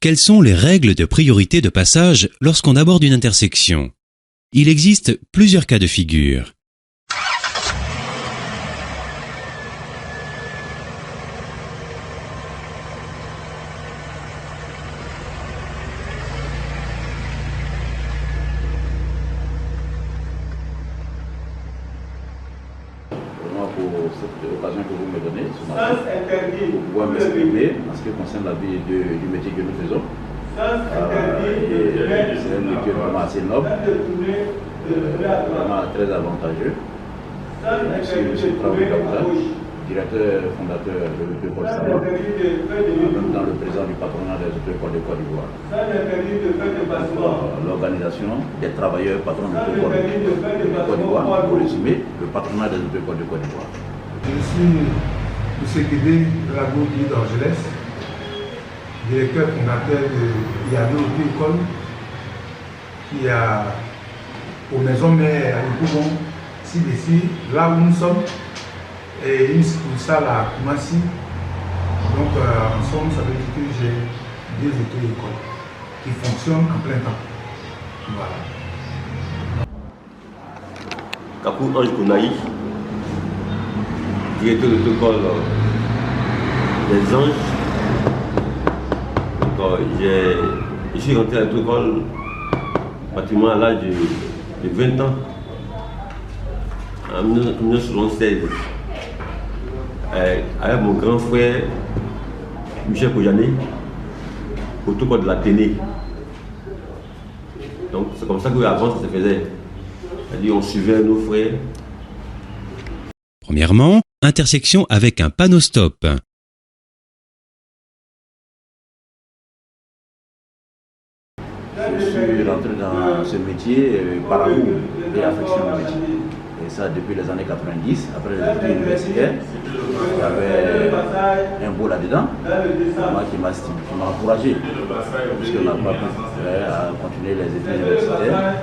Quelles sont les règles de priorité de passage lorsqu'on aborde une intersection? Il existe plusieurs cas de figure. Pour cette occasion que vous me donnez ce matin, pour pouvoir m'exprimer en ce qui concerne la vie du métier que nous faisons. C'est un métier vraiment assez noble, vraiment très avantageux. Merci M. Traoré Kabouda, directeur fondateur de l'UP Polsama, en même temps le président du patronat des autocols de Côte d'Ivoire. L'organisation des travailleurs patrons de l'autocols de Côte d'Ivoire, pour résumer, le patronat des autocols de Côte d'Ivoire. Je suis M. Guédé de la Gaudie d'Angeles, directeur fondateur de Yado Auto-École, qui a aux maisons mères à Ykoubon, ici, là où nous sommes, et une succursale à Koumassi. Donc, en somme, ça veut dire que j'ai 2 auto-écoles qui fonctionnent en plein temps. Voilà. Kakou Ange Kounaï, directeur de l'auto-école des Anges. Donc, je suis rentré à l'auto-école pratiquement à l'âge de 20 ans, en 1976, avec mon grand frère Michel Kojane, autour de la Téné. Donc c'est comme ça qu'avant ça se faisait. C'est-à-dire on suivait nos frères. Premièrement, intersection avec un panneau stop. Je suis rentré dans ce métier par amour et affection au métier. Et ça depuis les années 90, après les études universitaires. Il y avait un beau là-dedans, moi qui m'a encouragé, puisqu'on n'a pas pu continuer les études universitaires.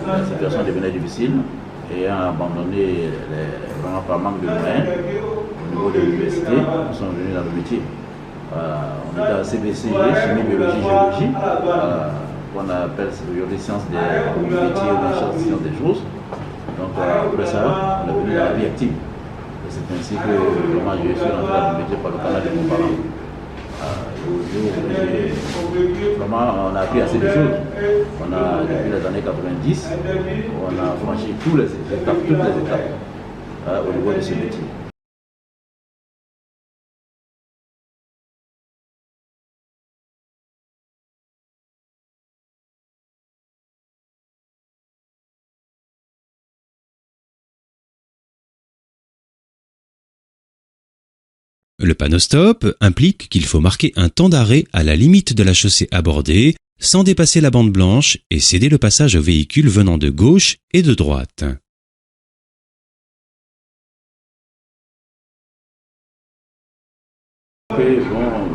La situation devenait difficile et ayant abandonné vraiment par manque de moyens au niveau de l'université, nous sommes venus dans le métier. On était à CBC, chimie, biologie, géologie, qu'on appelle aujourd'hui sciences des métiers ou sciences des choses. Donc après ça, on est venu dans la vie active. Et c'est ainsi que vraiment je suis rentré dans le métier par le canal de mon parent. Vraiment, on a appris assez de choses. On a, depuis les années 90, on a franchi toutes les étapes au niveau de ce métier. Le panneau stop implique qu'il faut marquer un temps d'arrêt à la limite de la chaussée abordée, sans dépasser la bande blanche et céder le passage aux véhicules venant de gauche et de droite. Bon,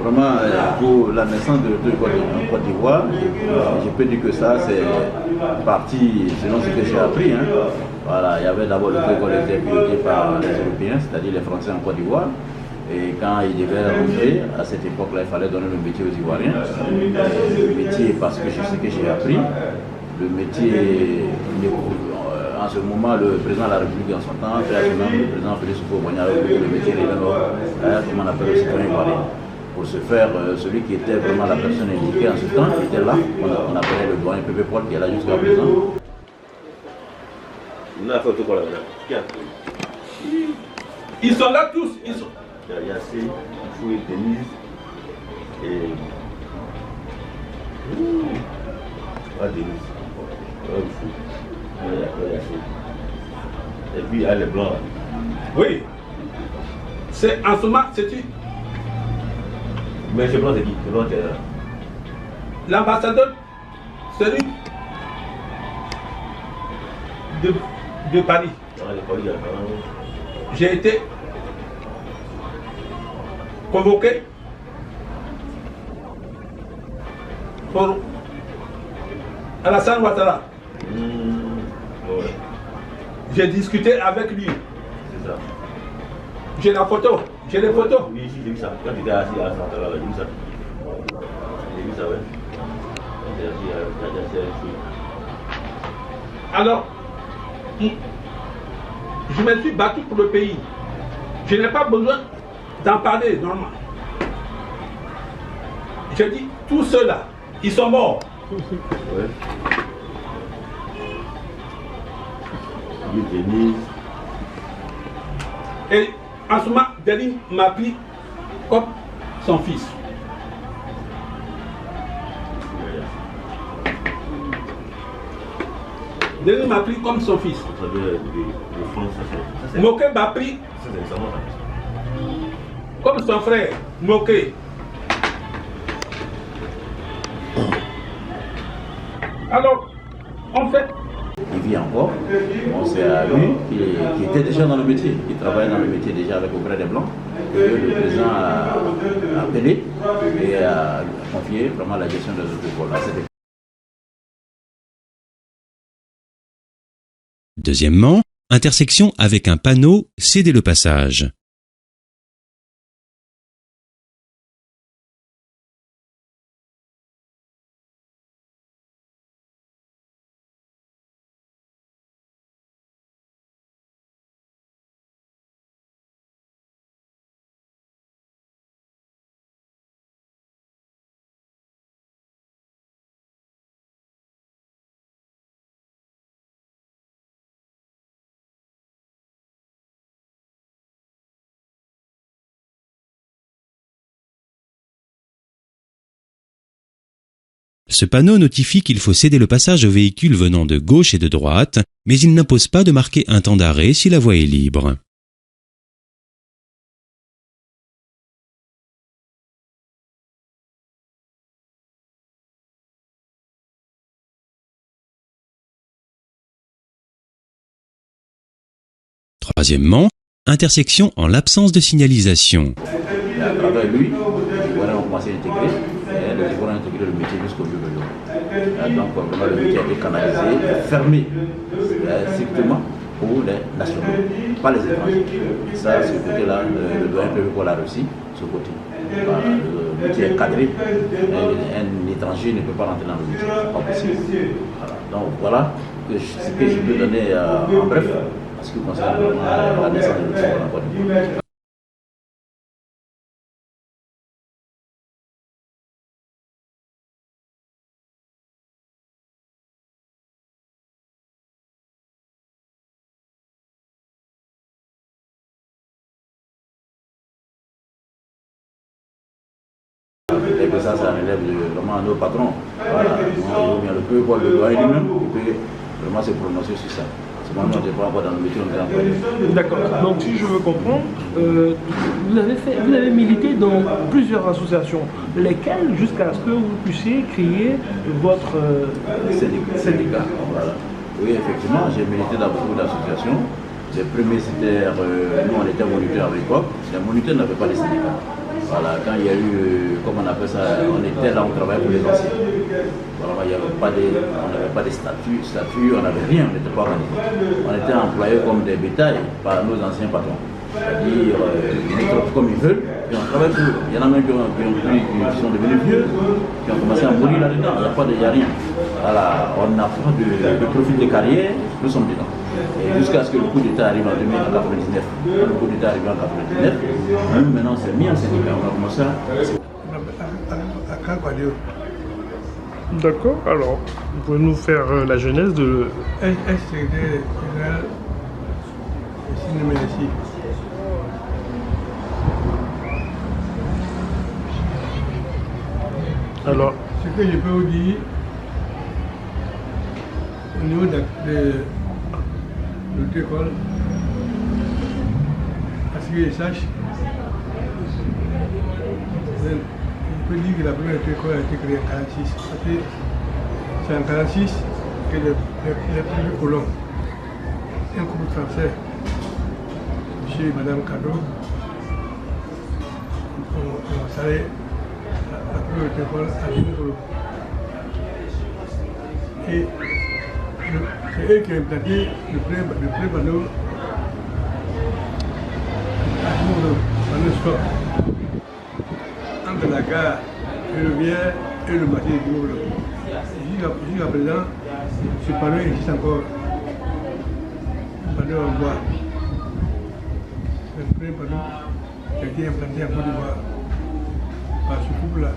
vraiment, pour la naissance de l'auto-école en Côte d'Ivoire, je peux dire que ça, c'est parti selon ce que j'ai appris. Voilà, il y avait d'abord l'auto-école qui était pilotée par les Européens, c'est-à-dire les Français en Côte d'Ivoire. Et quand ils devaient rentrer, à cette époque-là, il fallait donner le métier aux Ivoiriens. Le métier, parce que c'est ce que j'ai appris, le métier, en ce moment, le président de la République en son temps, le président Félix Houphouët-Boigny a voulu que le métier revienne, comme on appelle le citoyen ivoirien. Pour ce faire, celui qui était vraiment la personne indiquée en ce temps, qui était là, on appelait le doyen Pépé Paul, qui est là jusqu'à présent. Ils sont là tous. Ils sont... Il y a Yassé, Foué, Denise et... Pas Denise. Et puis il y a les blancs. Oui. C'est en ce moment, c'est-tu? Mais ce blanc c'est qui? Ce blanc c'est là. L'ambassadeur, celui de Paris. J'ai été convoqué pour Alassane Ouattara. Ouais. J'ai discuté avec lui. C'est ça. J'ai la photo. J'ai les photos. Oui, j'ai vu ça. Quand tu étais assis à Ouattara, j'ai vu ça. Alors, je me suis battu pour le pays. Je n'ai pas besoin d'en parler, normalement. Je dis, tous ceux-là, ils sont morts. Ouais. Denis. Et en ce moment, Denis m'a pris comme son fils. Denis m'a pris comme son fils. Moké m'a pris comme son frère. Moké. Alors, en fait, il vit encore. On sait à lui qui était déjà dans le métier, qui travaillait dans le métier déjà avec Auprès des Blancs. Que le président a appelé et a confié vraiment la gestion de l'école. Deuxièmement, intersection avec un panneau « Cédez le passage ». Ce panneau notifie qu'il faut céder le passage aux véhicules venant de gauche et de droite, mais il n'impose pas de marquer un temps d'arrêt si la voie est libre. Troisièmement, intersection en l'absence de signalisation. À travers lui, les Ivoiriens ont commencé à intégrer, et les Ivoiriens ont intégré le métier jusqu'au jour d'aujourd'hui. Donc vraiment le métier a été canalisé, fermé strictement pour les nationaux, pas les étrangers. Ça, ce côté-là, le doyen Prévost a réussi, ce côté. Voilà, le métier est cadré, un étranger ne peut pas rentrer dans le métier, c'est pas possible. Voilà. Donc voilà ce que je peux donner en bref, en ce qui concerne vraiment la naissance de l'école en Côte d'Ivoire. Et que ça relève vraiment nos patrons. Voilà. Ou bien le peuple, le doyen lui-même, il peut vraiment se prononcer sur ça. C'est moi, je ne pas encore dans le métier, on est encore. D'accord. Donc, si je veux comprendre, vous avez milité dans plusieurs associations, lesquelles, jusqu'à ce que vous puissiez créer votre syndicat. Voilà. Oui, effectivement, j'ai milité dans beaucoup d'associations. Les premiers, c'était, nous, on était moniteurs à l'époque. Les moniteurs n'avaient pas de syndicat. Voilà, quand il y a eu, comment on appelle ça, on était là, on travaillait pour les anciens. Voilà, il n'y avait pas on n'avait pas de statut, on n'avait rien, on n'était pas organisé. On était employés comme des bétails par nos anciens patrons. C'est-à-dire, ils nous traitent comme ils veulent, et on travaille pour eux. Il y en a même qui sont devenus vieux, qui ont commencé à mourir là-dedans, il n'y a rien. Voilà, on n'a pas de profil de carrière, nous sommes dedans. Et jusqu'à ce que le coup d'État arrive en 1999. Quand le coup d'État arrive en 1999, nous maintenant c'est mis en syndicat, on a commencé à Kakwadeo. D'accord, alors, vous pouvez nous faire la genèse de... Ex-secrétaire général Sinéménessi. Alors, ce que je peux vous dire, au niveau de notre école, à ce que je sache, je peux dire que la première école a été créée en 1946. C'est en 1946 que les premiers colons, un couple français, chez Madame Cado, ont installé la première école à Limokolo. Et c'est eux qui ont implanté le premier panneau à Limokolo, panneau sport, entre la gare ferroviaire et le marché de Double. Jusqu'à présent, ce panneau existe encore. Le panneau en bois. C'est le premier panneau qui a été implanté en Côte d'Ivoire par ce couple-là.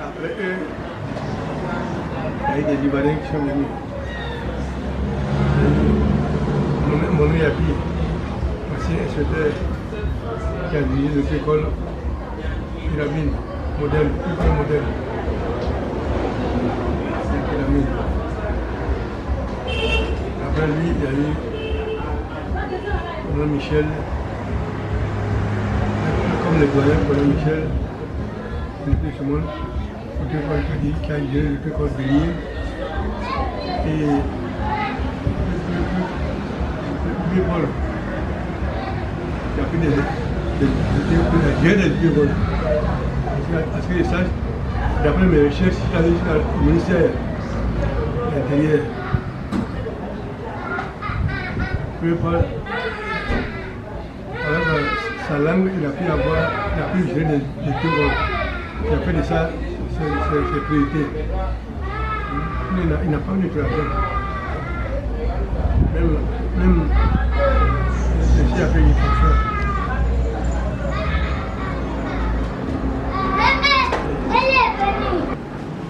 Après eux, il y a eu des Libanais qui sont venus. Mon Yapi, ancien inspecteur qui a dirigé notre école, Pyramide, modèle, plus grand modèle. Pyramide. Après lui, il y a eu Roland Michel, comme les doyens, Roland Michel, ce monde, qui a dirigé notre école Bélier. Et Paul, qui a fait des écoles. Parce que les sages, d'après mes recherches, je suis allé au ministère de l'Intérieur. Paul, alors sa langue, il a pu gérer des écoles. Il a fait de ça ses priorités. Il n'a pas eu de création. Même ceci a fait une fonction.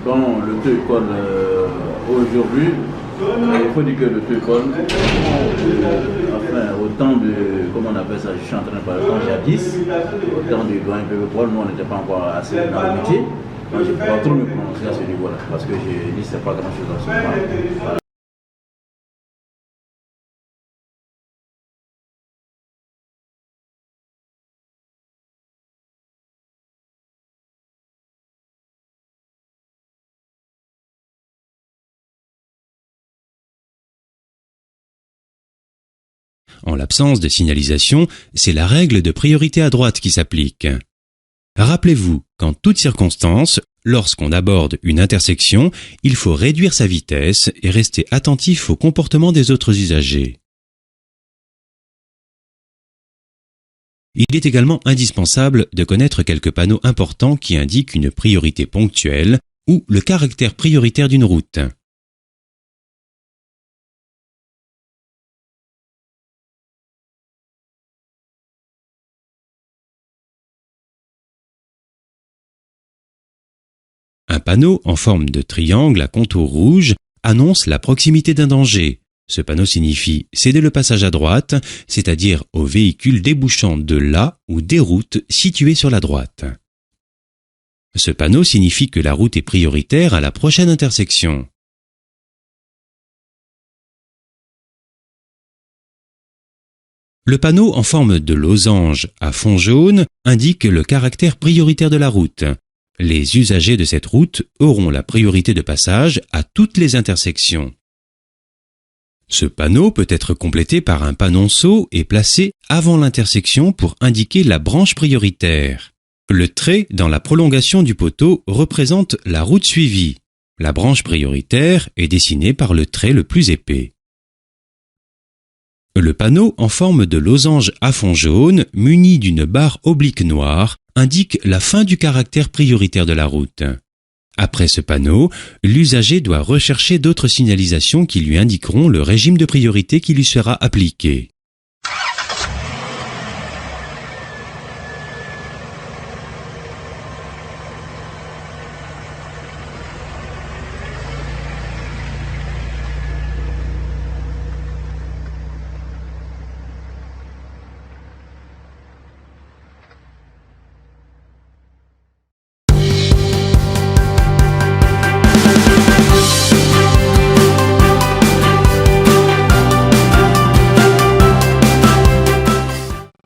Dans le taux-école aujourd'hui, il faut dire que le taux-école, enfin, au temps de, comment on appelle ça, je suis en train de parler, jadis, au temps du doyen Paul, nous on n'était pas encore assez dans le métier. Donc je ne peux pas trop me prononcer à ce niveau-là, parce que je dis que ce n'est pas grand-chose en ce moment. Voilà. En l'absence de signalisation, c'est la règle de priorité à droite qui s'applique. Rappelez-vous qu'en toutes circonstances, lorsqu'on aborde une intersection, il faut réduire sa vitesse et rester attentif au comportement des autres usagers. Il est également indispensable de connaître quelques panneaux importants qui indiquent une priorité ponctuelle ou le caractère prioritaire d'une route. Un panneau en forme de triangle à contour rouge annonce la proximité d'un danger. Ce panneau signifie céder le passage à droite, c'est-à-dire aux véhicules débouchant de la ou des routes situées sur la droite. Ce panneau signifie que la route est prioritaire à la prochaine intersection. Le panneau en forme de losange à fond jaune indique le caractère prioritaire de la route. Les usagers de cette route auront la priorité de passage à toutes les intersections. Ce panneau peut être complété par un panonceau et placé avant l'intersection pour indiquer la branche prioritaire. Le trait dans la prolongation du poteau représente la route suivie. La branche prioritaire est dessinée par le trait le plus épais. Le panneau en forme de losange à fond jaune, muni d'une barre oblique noire, indique la fin du caractère prioritaire de la route. Après ce panneau, l'usager doit rechercher d'autres signalisations qui lui indiqueront le régime de priorité qui lui sera appliqué.